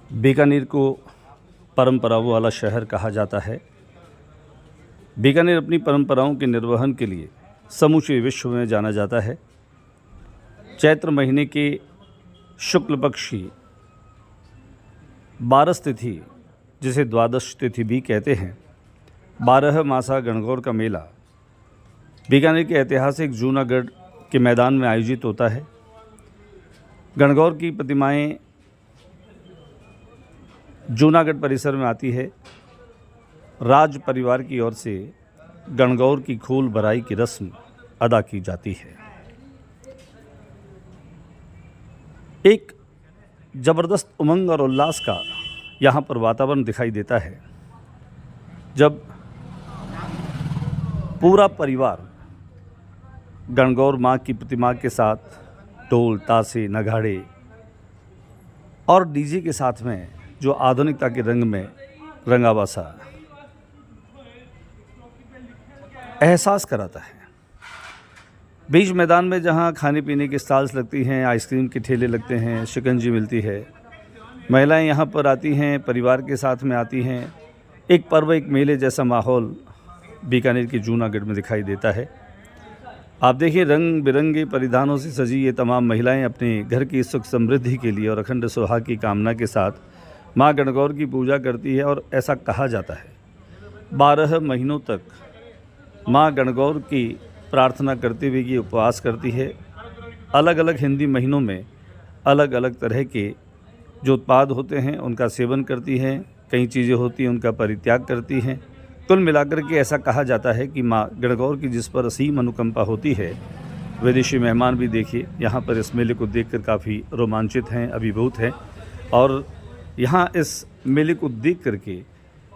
बीकानेर को परंपराओं वाला शहर कहा जाता है। बीकानेर अपनी परंपराओं के निर्वहन के लिए समूचे विश्व में जाना जाता है। चैत्र महीने के शुक्ल पक्ष की 12 तिथि, जिसे द्वादश तिथि भी कहते हैं, 12 मासा गणगौर का मेला बीकानेर के ऐतिहासिक जूनागढ़ के मैदान में आयोजित होता है। गणगौर की प्रतिमाएं जूनागढ़ परिसर में आती है। राज परिवार की ओर से गणगौर की खूल भराई की रस्म अदा की जाती है। एक ज़बरदस्त उमंग और उल्लास का यहाँ पर वातावरण दिखाई देता है जब पूरा परिवार गणगौर माँ की प्रतिमा के साथ ढोल, ताशे, नगाड़े और डीजे के साथ में जो आधुनिकता के रंग में रंगा बसा एहसास कराता है। बीच मैदान में जहाँ खाने पीने की स्टॉल्स लगती हैं, आइसक्रीम के ठेले लगते हैं, शिकंजी मिलती है, महिलाएं यहाँ पर आती हैं, परिवार के साथ में आती हैं। एक पर्व, एक मेले जैसा माहौल बीकानेर के जूनागढ़ में दिखाई देता है। आप देखिए, रंग बिरंगे परिधानों से सजी ये तमाम महिलाएं अपने घर की सुख समृद्धि के लिए और अखंड सुहाग की कामना के साथ माँ गणगौर की पूजा करती है। और ऐसा कहा जाता है 12 महीनों तक माँ गणगौर की प्रार्थना करते हुए ये उपवास करती है। अलग अलग हिंदी महीनों में अलग अलग तरह के जो उत्पाद होते हैं उनका सेवन करती हैं, कई चीज़ें होती हैं उनका परित्याग करती हैं। कुल मिलाकर के ऐसा कहा जाता है कि माँ गणगौर की जिस पर असीम अनुकंपा होती है, विदेशी मेहमान भी देखिए यहाँ पर इस मेले को देखकर काफ़ी रोमांचित हैं, अभिभूत हैं। और यहाँ इस मेले को देख करके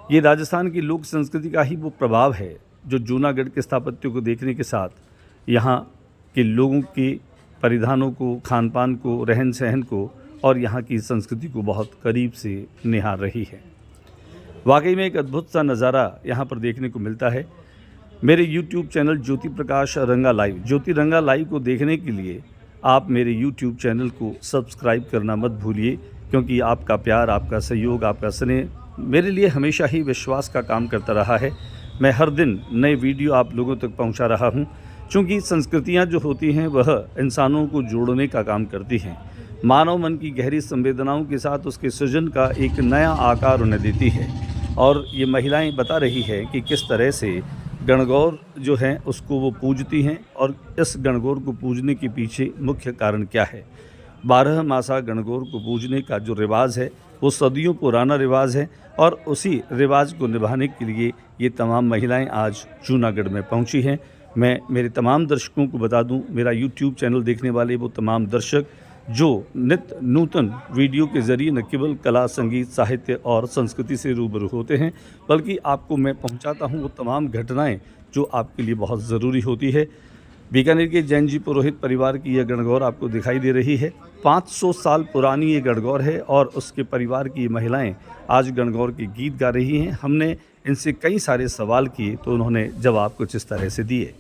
ये राजस्थान की लोक संस्कृति का ही वो प्रभाव है जो जूनागढ़ के स्थापत्य को देखने के साथ यहाँ के लोगों के परिधानों को, खान पान को, रहन सहन को और यहाँ की संस्कृति को बहुत करीब से निहार रही है। वाकई में एक अद्भुत सा नज़ारा यहाँ पर देखने को मिलता है। मेरे YouTube चैनल ज्योति प्रकाश रंगा लाइव, ज्योति रंगा लाइव को देखने के लिए आप मेरे YouTube चैनल को सब्सक्राइब करना मत भूलिए, क्योंकि आपका प्यार, आपका सहयोग, आपका स्नेह मेरे लिए हमेशा ही विश्वास का काम करता रहा है। मैं हर दिन नए वीडियो आप लोगों तक पहुँचा रहा हूँ, चूँकि संस्कृतियाँ जो होती हैं वह इंसानों को जोड़ने का काम करती हैं। मानव मन की गहरी संवेदनाओं के साथ उसके सृजन का एक नया आकार उन्हें देती है। और ये महिलाएं बता रही है कि किस तरह से गणगौर जो है उसको वो पूजती हैं और इस गणगौर को पूजने के पीछे मुख्य कारण क्या है। 12 मासा गणगौर को पूजने का जो रिवाज है वो सदियों पुराना रिवाज है और उसी रिवाज को निभाने के लिए ये तमाम महिलाएं आज जूनागढ़ में पहुंची हैं। मैं मेरे तमाम दर्शकों को बता दूं, मेरा YouTube चैनल देखने वाले वो तमाम दर्शक जो नित्य नूतन वीडियो के ज़रिए न केवल कला, संगीत, साहित्य और संस्कृति से रूबरू होते हैं, बल्कि आपको मैं पहुंचाता हूं वो तमाम घटनाएं जो आपके लिए बहुत ज़रूरी होती है। बीकानेर के जैन जी पुरोहित परिवार की यह गणगौर आपको दिखाई दे रही है। 500 साल पुरानी ये गणगौर है और उसके परिवार की महिलाएं आज गणगौर के गीत गा रही हैं। हमने इनसे कई सारे सवाल किए तो उन्होंने जवाब कुछ इस तरह से दिए।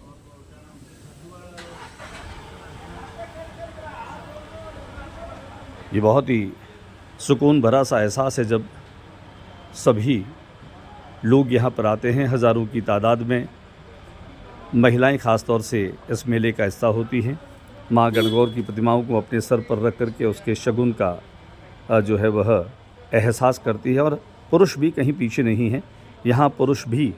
ये बहुत ही सुकून भरा सा एहसास है जब सभी लोग यहाँ पर आते हैं। हज़ारों की तादाद में महिलाएं ख़ास तौर से इस मेले का हिस्सा होती हैं। माँ गणगौर की प्रतिमाओं को अपने सर पर रख करके उसके शगुन का जो है वह एहसास करती है। और पुरुष भी कहीं पीछे नहीं हैं, यहाँ पुरुष भी